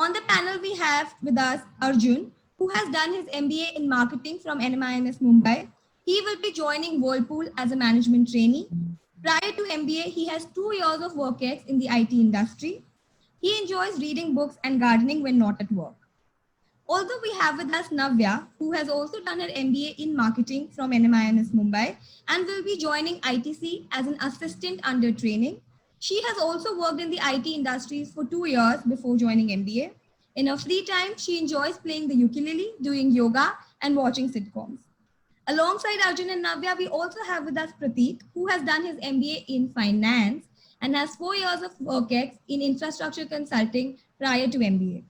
On the panel, we have with us Arjun, who has done his MBA in marketing from NMIMS Mumbai. He will be joining Whirlpool as a management trainee. Prior to MBA, he has 2 years of work ex in the IT industry. He enjoys reading books and gardening when not at work. Although we have with us Navya, who has also done her MBA in marketing from NMIMS Mumbai and will be joining ITC as an assistant under training. She has also worked in the IT industries for 2 years before joining MBA. In her free time, she enjoys playing the ukulele, doing yoga, and watching sitcoms. Alongside Arjun and Navya, we also have with us Prateek, who has done his MBA in finance and has 4 years of work ex in infrastructure consulting prior to MBA.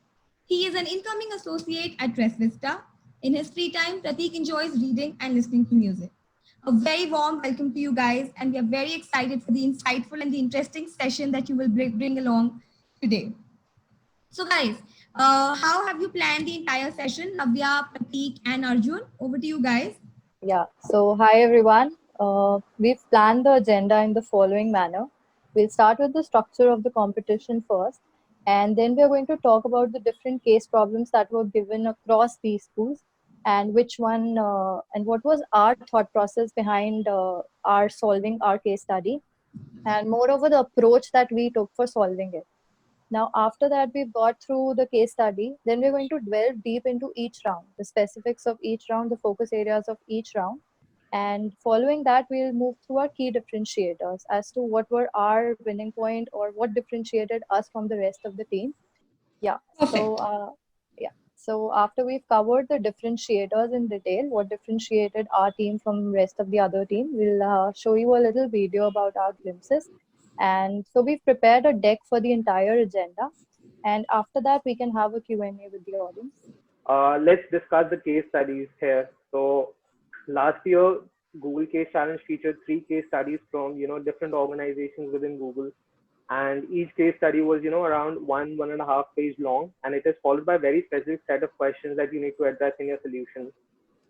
He is an incoming associate at Tres Vista. In his free time, Prateek enjoys reading and listening to music. A very warm welcome to you guys, and we are very excited for the insightful and the interesting session that you will bring along today. So, guys, how have you planned the entire session? Navya, Prateek, and Arjun, over to you guys. Yeah, so hi everyone. We've planned the agenda in the following manner. We'll start with the structure of the competition first, and then we're going to talk about the different case problems that were given across these schools and which one and what was our thought process behind our solving our case study, and moreover, the approach that we took for solving it. Now, after that, we've got through the case study. Then we're going to delve deep into each round, the specifics of each round, the focus areas of each round. And following that, we'll move through our key differentiators as to what were our winning point or what differentiated us from the rest of the team. Yeah. So, Perfect. yeah. So after we've covered the differentiators in detail, what differentiated our team from rest of the other team, we'll show you a little video about our glimpses. And so we've prepared a deck for the entire agenda. And after that, we can have a Q&A with the audience. Let's discuss the case studies here. So last year, Google Case Challenge featured 3 case studies from different organizations within Google, and each case study was around 1.5 page long, and it is followed by a very specific set of questions that you need to address in your solution.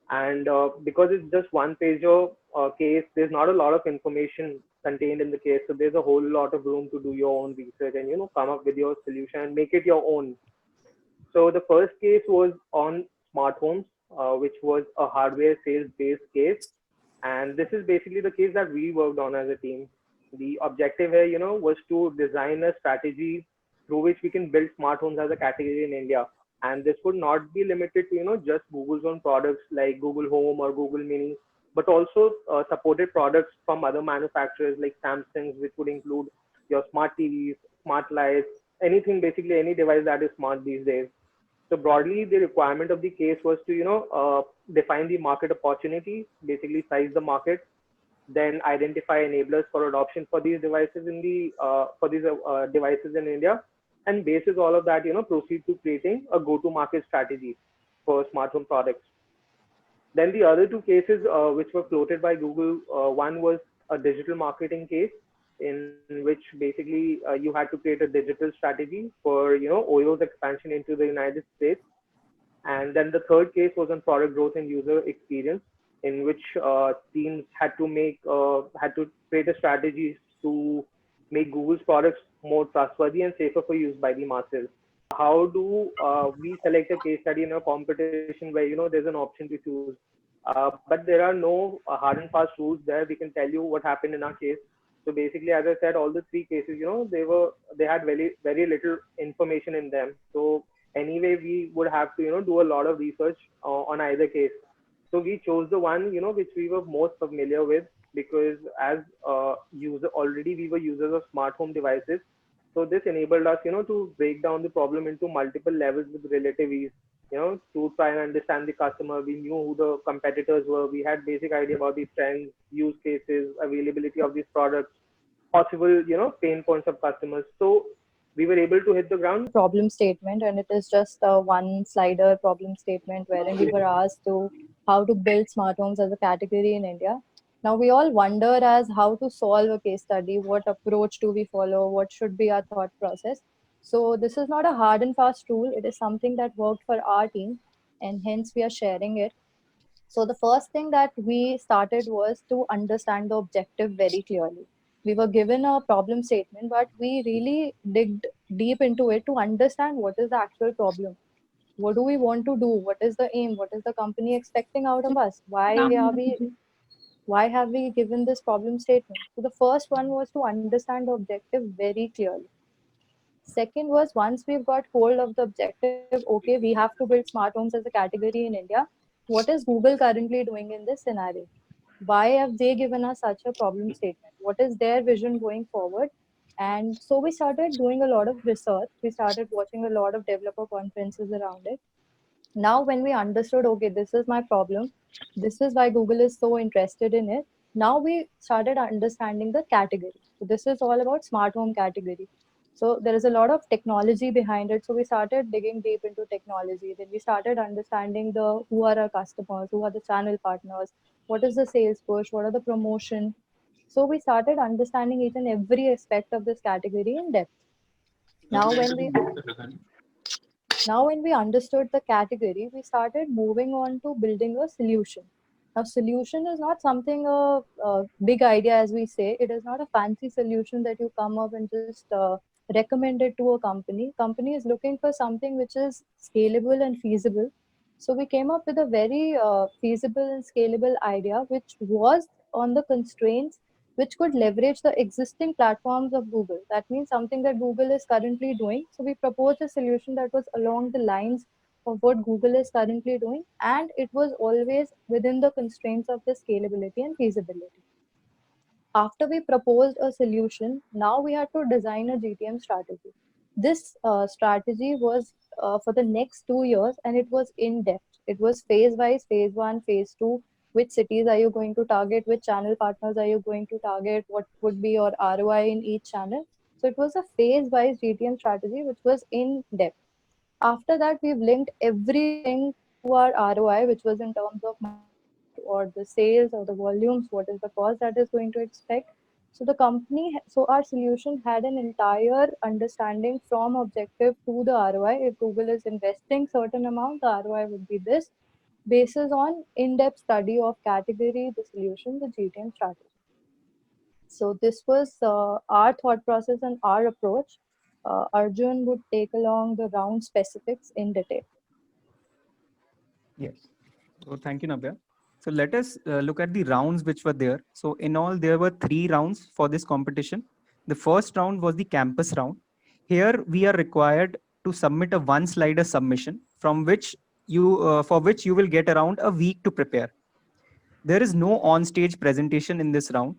And because it's just one page of case, there's not a lot of information contained in the case, so there's a whole lot of room to do your own research and come up with your solution and make it your own. So the first case was on smart homes, which was a hardware sales based case. And this is basically the case that we worked on as a team. The objective here, was to design a strategy through which we can build smart homes as a category in India. And this would not be limited to, just Google's own products like Google Home or Google Mini, but also supported products from other manufacturers like Samsung, which would include your smart TVs, smart lights, anything, basically any device that is smart these days. So broadly, the requirement of the case was to, define the market opportunity, basically size the market, then identify enablers for adoption for these devices in the devices in India, and basis all of that, proceed to creating a go-to-market strategy for smart home products. Then the other 2 cases which were floated by Google, one was a digital marketing case in which basically you had to create a digital strategy for Oyo's expansion into the United States. And then the third case was on product growth and user experience, in which teams had to create a strategy to make Google's products more trustworthy and safer for use by the masses. How do we select a case study in a competition where there's an option to choose? But there are no hard and fast rules there. We can tell you what happened in our case. So basically, as I said, all the 3 cases, they had very little information in them. So anyway, we would have to do a lot of research on either case. So we chose the one which we were most familiar with, because as user already we were users of smart home devices. So this enabled us to break down the problem into multiple levels with relative ease. To try and understand the customer. We knew who the competitors were. We had basic idea about the trends, use cases, availability of these products, possible pain points of customers. So we were able to hit the ground. Problem statement, and it is just a one slider problem statement wherein we were asked to how to build smart homes as a category in India. Now we all wonder as how to solve a case study, what approach do we follow, what should be our thought process. So this is not a hard and fast rule. It is something that worked for our team, and hence we are sharing it. So the first thing that we started was to understand the objective very clearly. We were given a problem statement, but we really digged deep into it to understand what is the actual problem. What do we want to do? What is the aim? What is the company expecting out of us? Why have we given this problem statement? So the first one was to understand the objective very clearly. Second was, once we've got hold of the objective, okay, we have to build smart homes as a category in India. What is Google currently doing in this scenario? Why have they given us such a problem statement? What is their vision going forward? And so we started doing a lot of research. We started watching a lot of developer conferences around it. Now, when we understood, okay, this is my problem, this is why Google is so interested in it. Now we started understanding the category. So this is all about smart home category. So there is a lot of technology behind it. So we started digging deep into technology. Then we started understanding the who are our customers, who are the channel partners, what is the sales push, what are the promotion. So we started understanding each and every aspect of this category in depth. Now when we now, when we understood the category, we started moving on to building a solution. Now, solution is not something a big idea, as we say. It is not a fancy solution that you come up and just recommend it to a company. Company is looking for something which is scalable and feasible. So we came up with a very feasible and scalable idea, which was on the constraints which could leverage the existing platforms of Google. That means something that Google is currently doing. So we proposed a solution that was along the lines of what Google is currently doing, and it was always within the constraints of the scalability and feasibility. After we proposed a solution, now we had to design a GTM strategy. This strategy was for the next 2 years, and it was in depth. It was phase wise, phase one, phase two. Which cities are you going to target? Which channel partners are you going to target? What would be your ROI in each channel? So it was a phase wise GTM strategy, which was in depth. After that, we've linked everything to our ROI, which was in terms of or the sales or the volumes, what is the cost that is going to expect. So so our solution had an entire understanding from objective to the ROI. If Google is investing certain amount, the ROI would be this, basis on in-depth study of category, the solution, the GTM strategy. So this was our thought process and our approach. Arjun would take along the round specifics in detail. Yes. So thank you, Navya. So let us look at the rounds which were there. So in all, there were 3 rounds for this competition. The first round was the campus round. Here we are required to submit a one-slider submission from which for which you will get around a week to prepare. There is no on-stage presentation in this round,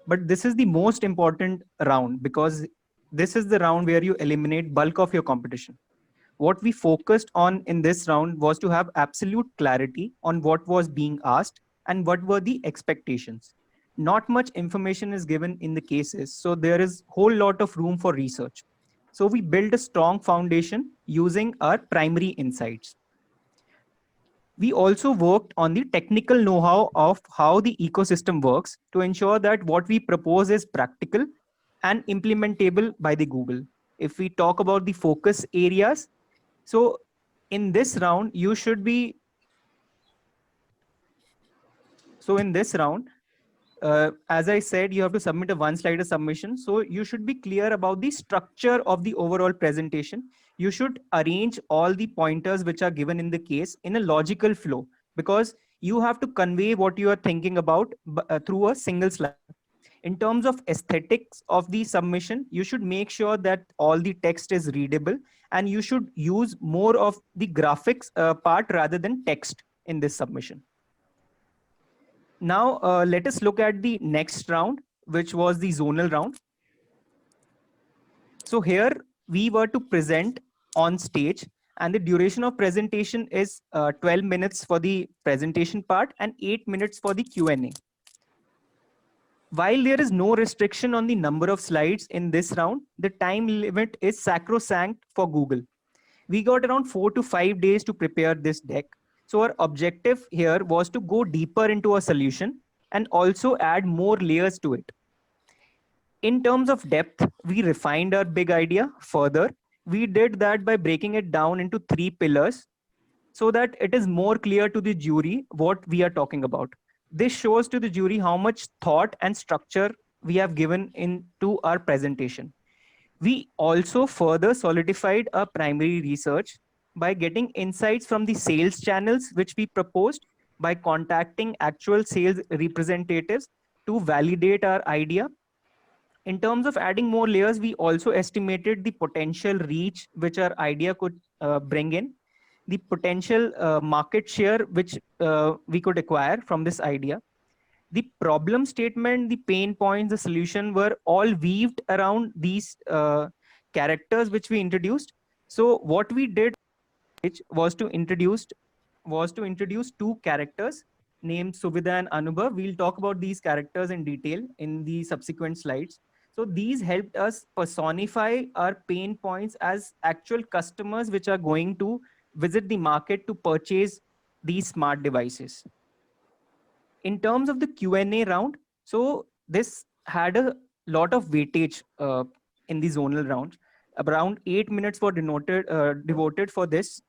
but this is the most important round because this is the round where you eliminate bulk of your competition. What we focused on in this round was to have absolute clarity on what was being asked and what were the expectations. Not much information is given in the cases, so there is a whole lot of room for research. So we built a strong foundation using our primary insights. We also worked on the technical know-how of how the ecosystem works to ensure that what we propose is practical and implementable by the Google. If we talk about the focus areas, so in this round, you should be, as I said, you have to submit a one-slider submission. So you should be clear about the structure of the overall presentation. You should arrange all the pointers which are given in the case in a logical flow, because you have to convey what you are thinking about through a single slide. In terms of aesthetics of the submission, you should make sure that all the text is readable, and you should use more of the graphics part rather than text in this submission. Now, let us look at the next round, which was the zonal round. So here we were to present on stage, and the duration of presentation is 12 minutes for the presentation part and 8 minutes for the Q&A. While there is no restriction on the number of slides in this round, the time limit is sacrosanct for Google. We got around 4 to 5 days to prepare this deck. So our objective here was to go deeper into a solution and also add more layers to it. In terms of depth, we refined our big idea further. We did that by breaking it down into 3 pillars so that it is more clear to the jury what we are talking about. This shows to the jury how much thought and structure we have given into our presentation. We also further solidified our primary research by getting insights from the sales channels, which we proposed by contacting actual sales representatives to validate our idea. In terms of adding more layers, we also estimated the potential reach which our idea could bring in, the potential market share which we could acquire from this idea. The problem statement, the pain points, the solution were all weaved around these characters which we introduced. So what we did was to introduce two characters named Subhida and Anubhav. We'll talk about these characters in detail in the subsequent slides. So these helped us personify our pain points as actual customers which are going to visit the market to purchase these smart devices. In terms of the Q&A round, so this had a lot of weightage in the zonal round. Around 8 minutes were devoted for this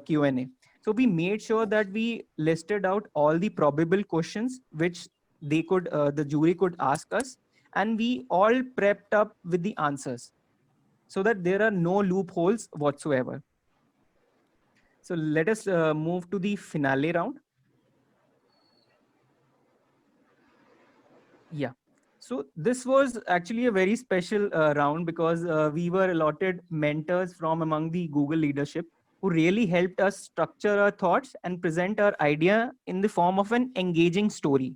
Q&A. So we made sure that we listed out all the probable questions which the jury could ask us, and we all prepped up with the answers so that there are no loopholes whatsoever. So let us move to the finale round. Yeah. So this was actually a very special round because we were allotted mentors from among the Google leadership who really helped us structure our thoughts and present our idea in the form of an engaging story.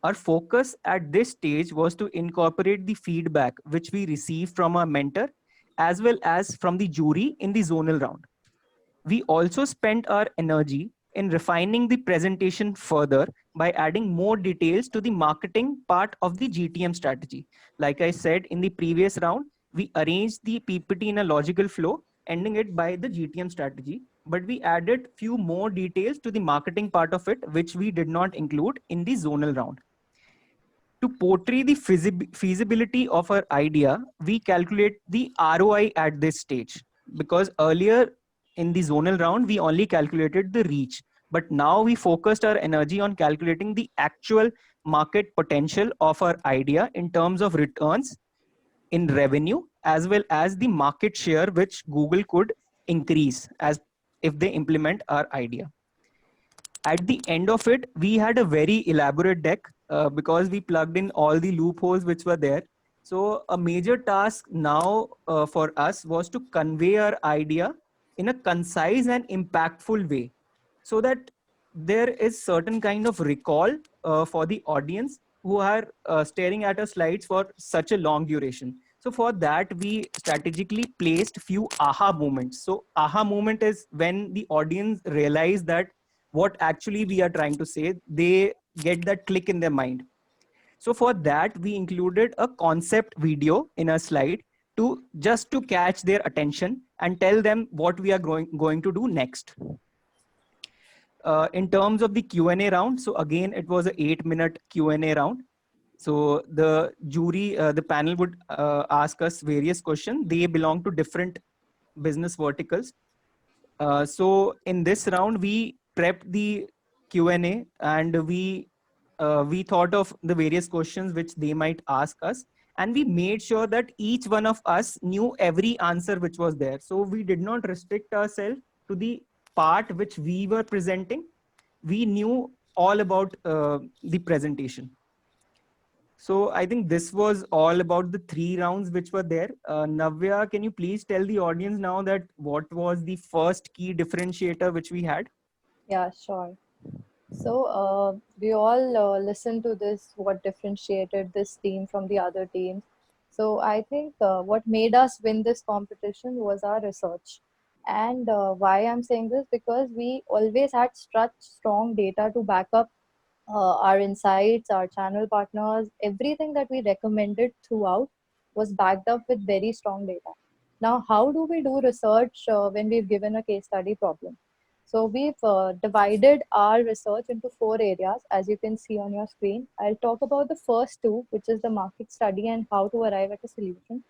Our focus at this stage was to incorporate the feedback which we received from our mentor as well as from the jury in the zonal round. We also spent our energy in refining the presentation further by adding more details to the marketing part of the GTM strategy. Like I said in the previous round, we arranged the PPT in a logical flow, ending it by the GTM strategy, but we added few more details to the marketing part of it, which we did not include in the zonal round. To portray the feasibility of our idea, we calculate the ROI at this stage, because earlier in the zonal round, we only calculated the reach, but now we focused our energy on calculating the actual market potential of our idea in terms of returns in revenue, as well as the market share which Google could increase as if they implement our idea. At the end of it, we had a very elaborate deck because we plugged in all the loopholes which were there. So a major task now for us was to convey our idea in a concise and impactful way, so that there is certain kind of recall for the audience who are staring at our slides for such a long duration. So for that, we strategically placed few aha moments. So aha moment is when the audience realize that what actually we are trying to say, they get that click in their mind. So for that, we included a concept video in a slide to just to catch their attention and tell them what we are going to do next. In terms of the Q&A round, so again, it was an 8-minute Q&A round. So the jury, the panel would ask us various questions. They belong to different business verticals. So in this round, we prepped the Q&A and we thought of the various questions which they might ask us. And we made sure that each one of us knew every answer which was there. So we did not restrict ourselves to the part which we were presenting. We knew all about the presentation. So I think this was all about the 3 rounds which were there. Navya, can you please tell the audience now that what was the first key differentiator which we had? Yeah, sure. So we all listened to this, what differentiated this team from the other teams. So I think what made us win this competition was our research. And why I'm saying this, because we always had such strong data to back up our insights, our channel partners, everything that we recommended throughout was backed up with very strong data. Now, how do we do research when we've given a case study problem? So we've divided our research into 4 areas, as you can see on your screen. I'll talk about the first 2, which is the market study and how to arrive at a solution.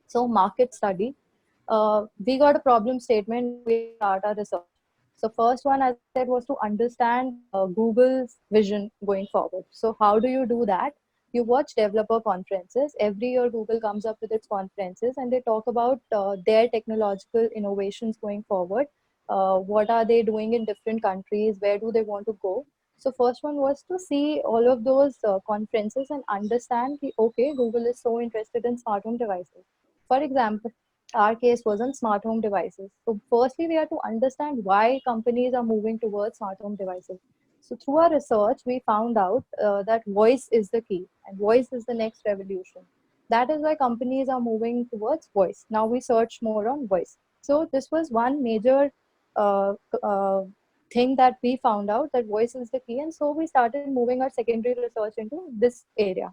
So market study, we got a problem statement, we start our research. So first one, as I said, was to understand Google's vision going forward. So how do you do that? you watch developer conferences. Every year, Google comes up with its conferences and they talk about their technological innovations going forward. What are they doing in different countries? Where do they want to go? So first one was to see all of those conferences and understand, okay, Google is so interested in smart home devices. For example, our case was on smart home devices. So firstly, we had to understand why companies are moving towards smart home devices. So through our research, we found out that voice is the key and voice is the next revolution. That is why companies are moving towards voice. Now we search more on voice. So this was one major uh, uh, thing that we found out, that voice is the key. And so we started moving our secondary research into this area.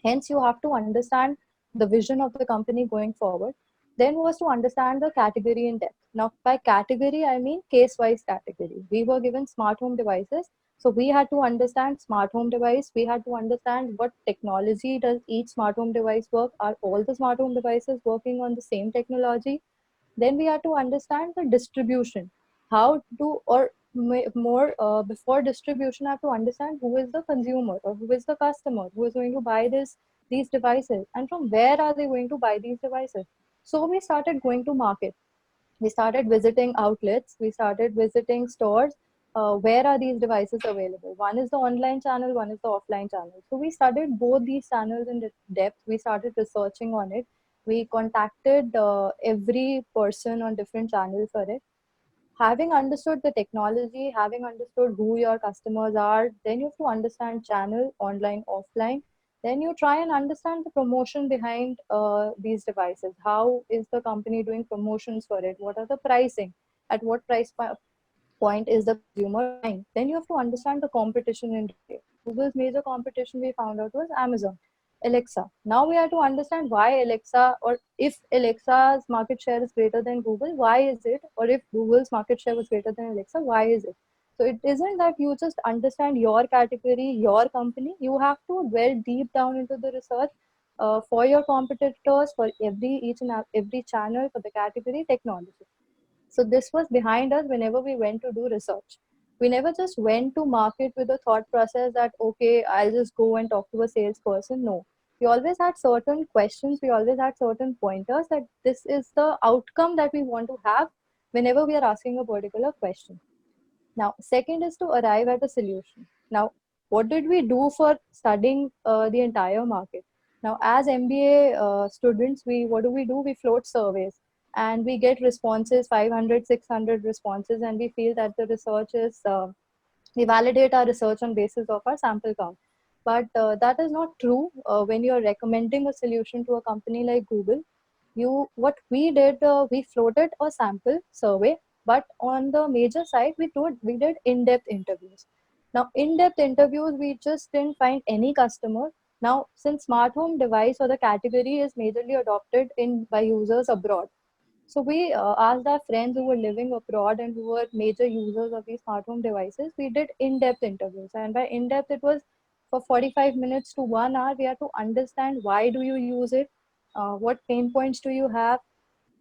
Hence, you have to understand the vision of the company going forward. Then was to understand the category in depth. Now, by category, I mean case-wise category. We were given smart home devices, so we had to understand smart home device. We had to understand what technology does each smart home device work. Are all the smart home devices working on the same technology? Then we have to understand the distribution. How to, or more before distribution, I have to understand who is the consumer or who is the customer who is going to buy these devices, and from where are they going to buy these devices. So we started going to market. We started visiting outlets. We started visiting stores. Where are these devices available? One is the online channel, one is the offline channel. So we studied both these channels in depth. We started researching on it. We contacted every person on different channels for it. Having understood the technology, having understood who your customers are, then you have to understand channel, online, offline. Then you try and understand the promotion behind these devices. How is the company doing promotions for it? What are the pricing? At what point is the consumer buying? Then you have to understand the competition in retail. Google's major competition we found out was Amazon. Alexa. Now we have to understand why Alexa, or if Alexa's market share is greater than Google, why is it? Or if Google's market share was greater than Alexa, why is it? So it isn't that you just understand your category, your company. You have to dwell deep down into the research for your competitors, for each and every channel, for the category, technology. So this was behind us whenever we went to do research. We never just went to market with a thought process that, okay, I'll just go and talk to a salesperson. No, we always had certain questions. We always had certain pointers that this is the outcome that we want to have whenever we are asking a particular question. Now, second is to arrive at a solution. Now, what did we do for studying the entire market? Now, as MBA students, what do? We float surveys and we get responses, 500, 600 responses, and we feel that the research is, we validate our research on basis of our sample count. But that is not true when you're recommending a solution to a company like Google. What we did, we floated a sample survey, but on the major side, we did in-depth interviews. Now, in-depth interviews, we just didn't find any customer. Now, since smart home device or the category is majorly adopted in by users abroad, so we asked our friends who were living abroad and who were major users of these smart home devices. We did in-depth interviews, and by in-depth, it was for 45 minutes to 1 hour. We had to understand why do you use it, what pain points do you have,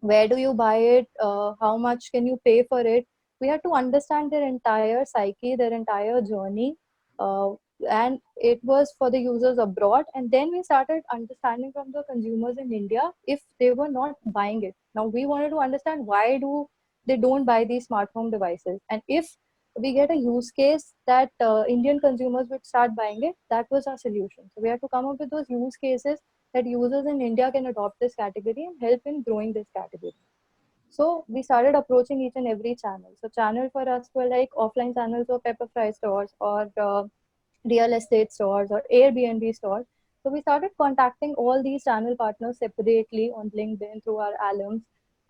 where do you buy it, how much can you pay for it. We had to understand their entire psyche, their entire journey, uh, and it was for the users abroad. And then we started understanding from the consumers in India if they were not buying it. Now we wanted to understand why do they don't buy these smart home devices, and if we get a use case that Indian consumers would start buying it, that was our solution. So we had to come up with those use cases that users in India can adopt this category and help in growing this category. So we started approaching each and every channel. So channel for us were like offline channels or Pepperfry stores or real estate stores or Airbnb stores. So we started contacting all these channel partners separately on LinkedIn through our alums,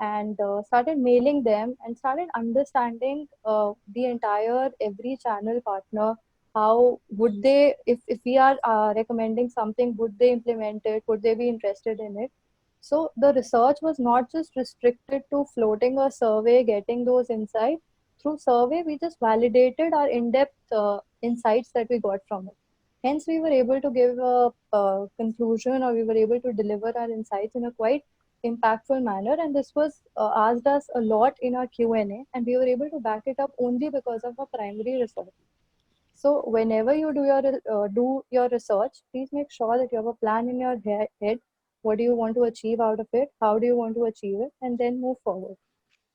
and started mailing them and started understanding the entire every channel partner. How would they, if we are recommending something, would they implement it? Would they be interested in it? So the research was not just restricted to floating a survey, getting those insights. Through survey, we just validated our in-depth insights that we got from it. Hence, we were able to give a conclusion, or we were able to deliver our insights in a quite impactful manner. And this was asked us a lot in our Q&A, and we were able to back it up only because of our primary research. So whenever you do your research, please make sure that you have a plan in your head. What do you want to achieve out of it? How do you want to achieve it? And then move forward.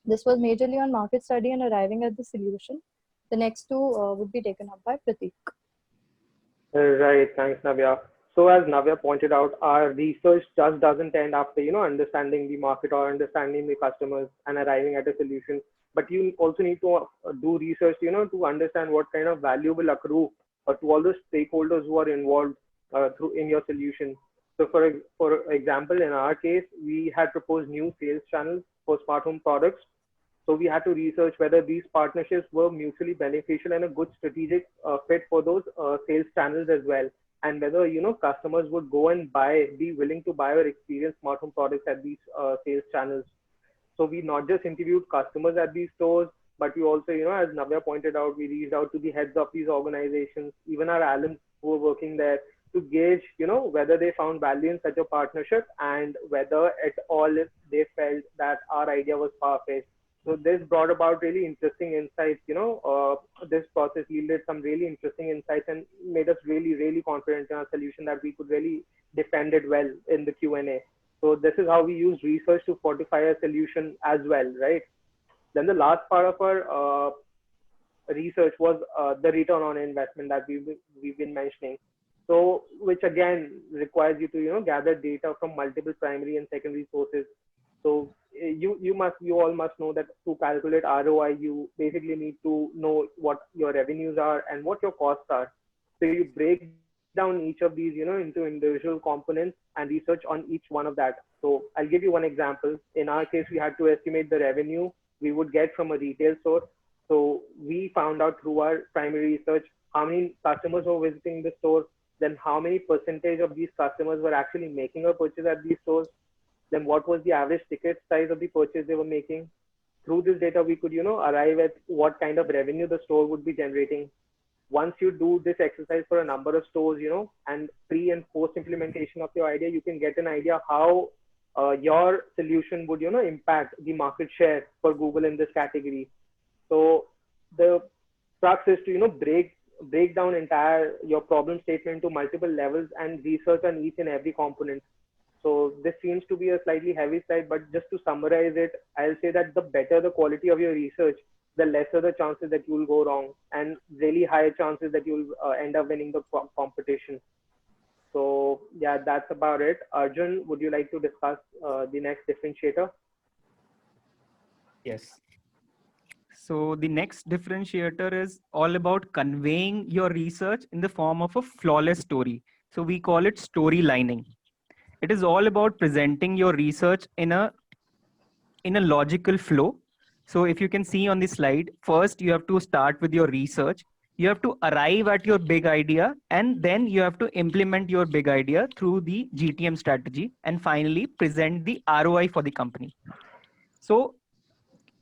This was majorly on market study and arriving at the solution. The next two would be taken up by Prateek. Right. Thanks, Navya. So as Navya pointed out, our research just doesn't end after, understanding the market or understanding the customers and arriving at a solution. But you also need to do research, to understand what kind of value will accrue to all the stakeholders who are involved through in your solution. So for example, in our case, we had proposed new sales channels for smart home products. So we had to research whether these partnerships were mutually beneficial and a good strategic fit for those sales channels as well. And whether, customers would go and be willing to buy or experience smart home products at these sales channels. So we not just interviewed customers at these stores, but we also, as Navya pointed out, we reached out to the heads of these organizations, even our alums who were working there, to gauge, whether they found value in such a partnership and whether at all if they felt that our idea was far-fetched. So this brought about really interesting insights. This process yielded some really interesting insights and made us really, really confident in our solution that we could really defend it well in the Q&A. So this is how we use research to fortify a solution as well, right? Then the last part of our research was the return on investment that we've been mentioning. So which again requires you to gather data from multiple primary and secondary sources. So you all must know that to calculate ROI, you basically need to know what your revenues are and what your costs are. So you break down each of these, into individual components and research on each one of that. So I'll give you one example. In our case, we had to estimate the revenue we would get from a retail store. So we found out through our primary research how many customers were visiting the store, then how many percentage of these customers were actually making a purchase at these stores, then what was the average ticket size of the purchase they were making. Through this data, we could, arrive at what kind of revenue the store would be generating. Once you do this exercise for a number of stores, and pre and post implementation of your idea, you can get an idea how your solution would, impact the market share for Google in this category. So the crux is to, break down your problem statement to multiple levels and research on each and every component. So this seems to be a slightly heavy slide, but just to summarize it, I'll say that the better the quality of your research, the lesser the chances that you will go wrong, and really higher chances that you will end up winning the competition. So yeah, that's about it. Arjun, would you like to discuss the next differentiator? Yes. So the next differentiator is all about conveying your research in the form of a flawless story. So we call it storylining. It is all about presenting your research in a logical flow. So if you can see on the slide, first you have to start with your research. You have to arrive at your big idea, and then you have to implement your big idea through the GTM strategy, and finally present the ROI for the company. So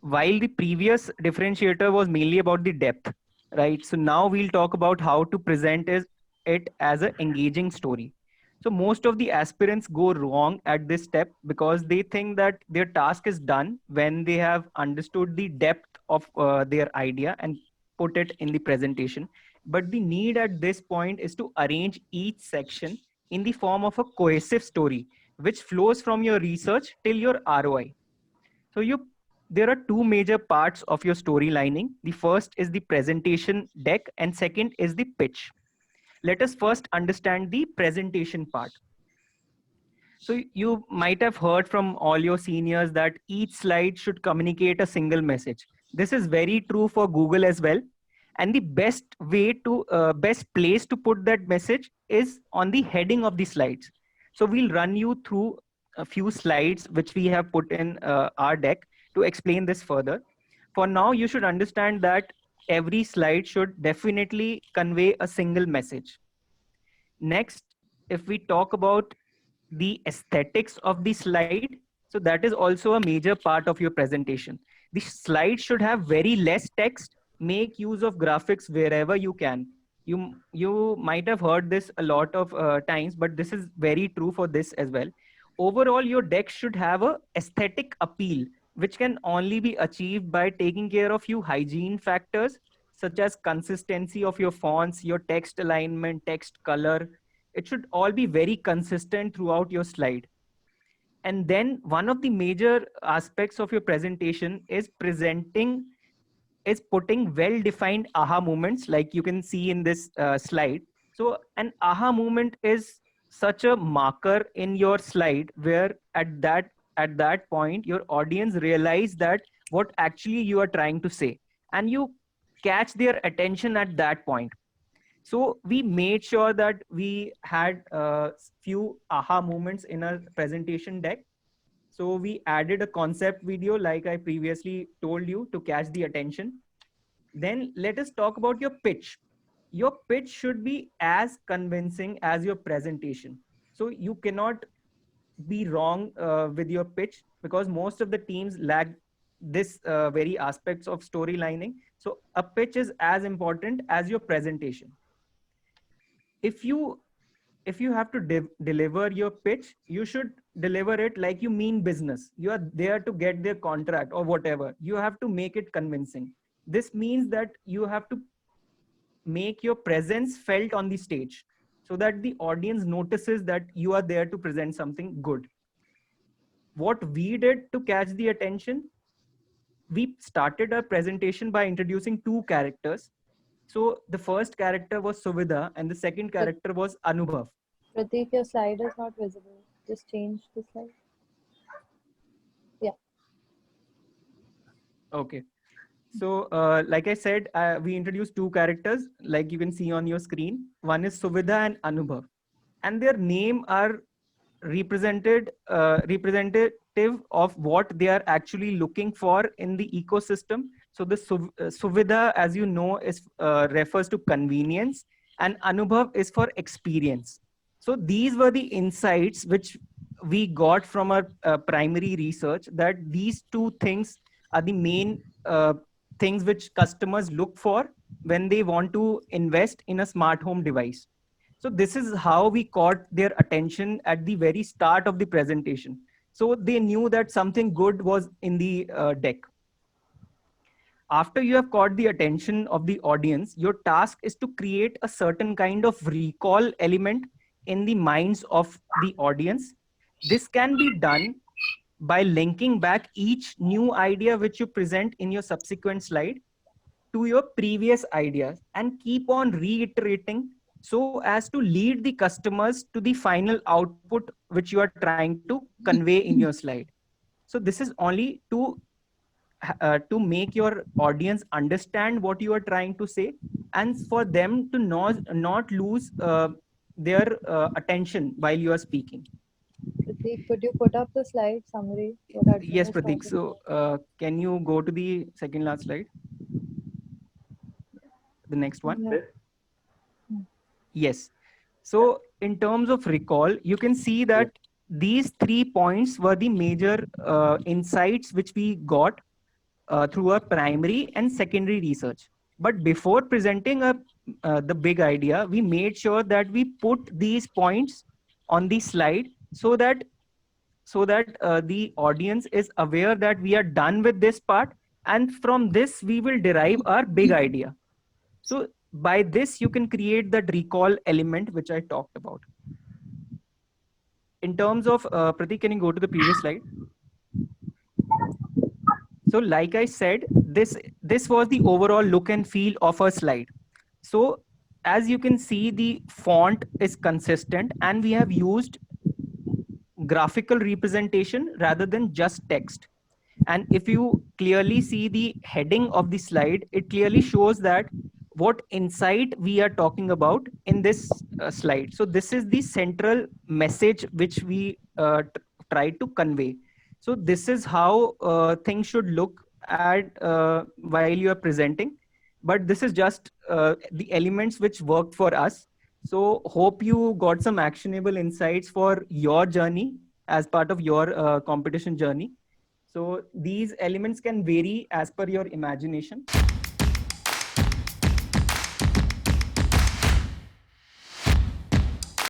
while the previous differentiator was mainly about the depth, right? So now we'll talk about how to present it as an engaging story. So most of the aspirants go wrong at this step because they think that their task is done when they have understood the depth of their idea and put it in the presentation. But the need at this point is to arrange each section in the form of a cohesive story, which flows from your research till your ROI. So there are two major parts of your storylining. The first is the presentation deck, and second is the pitch. Let us first understand the presentation part. So you might have heard from all your seniors that each slide should communicate a single message. This is very true for Google as well. And the best place to put that message is on the heading of the slides. So we'll run you through a few slides which we have put in our deck to explain this further. For now, you should understand that every slide should definitely convey a single message. Next, if we talk about the aesthetics of the slide, so that is also a major part of your presentation. The slide should have very less text. Make use of graphics wherever you can. You might have heard this a lot of times, but this is very true for this as well. Overall, your deck should have a aesthetic appeal, which can only be achieved by taking care of few hygiene factors such as consistency of your fonts, your text alignment, text color. It should all be very consistent throughout your slide. And then one of the major aspects of your presentation is putting well-defined aha moments, like you can see in this slide. So an aha moment is such a marker in your slide where at that point your audience realize that what actually you are trying to say, and you catch their attention at that point. So we made sure that we had a few aha moments in our presentation deck. So we added a concept video, like I previously told you, to catch the attention. Then let us talk about your pitch. Your pitch should be as convincing as your presentation. So you cannot be wrong with your pitch, because most of the teams lack this very aspects of storylining. So a pitch is as important as your presentation. If you have to deliver your pitch, you should deliver it like you mean business. You are there to get their contract or whatever. You have to make it convincing. This means that you have to make your presence felt on the stage so that the audience notices that you are there to present something good. What we did to catch the attention, we started our presentation by introducing two characters. So the first character was Suvidha and the second character was Anubhav. Prateek, your slide is not visible. Just change the slide. Yeah. Okay. So like I said, we introduced two characters, like you can see on your screen. One is Suvidha and Anubhav, and their name are representative of what they are actually looking for in the ecosystem. So the Suvidha, as you know, is refers to convenience, and Anubhav is for experience. So these were the insights which we got from our primary research, that these two things are the main things which customers look for when they want to invest in a smart home device. So this is how we caught their attention at the very start of the presentation. So they knew that something good was in the deck. After you have caught the attention of the audience, your task is to create a certain kind of recall element in the minds of the audience. This can be done by linking back each new idea which you present in your subsequent slide to your previous ideas, and keep on reiterating so as to lead the customers to the final output which you are trying to convey in your slide. So this is only to make your audience understand what you are trying to say, and for them to not lose their attention while you are speaking. Prateek, could you put up the slide summary? Yes, Prateek. So can you go to the second last slide? The next one. Yeah. Yes. So in terms of recall, you can see that these 3 points were the major insights which we got through our primary and secondary research. But before presenting the big idea, we made sure that we put these points on the slide so that the audience is aware that we are done with this part, and from this we will derive our big idea. So by this you can create that recall element which I talked about. In terms of Prateek, can you go to the previous slide? So like I said, this was the overall look and feel of a slide. So as you can see, the font is consistent and we have used graphical representation rather than just text. And if you clearly see the heading of the slide, it clearly shows that what insight we are talking about in this slide. So this is the central message which we try to convey. So this is how things should look at while you are presenting. But this is just the elements which worked for us. So hope you got some actionable insights for your journey as part of your competition journey. So these elements can vary as per your imagination.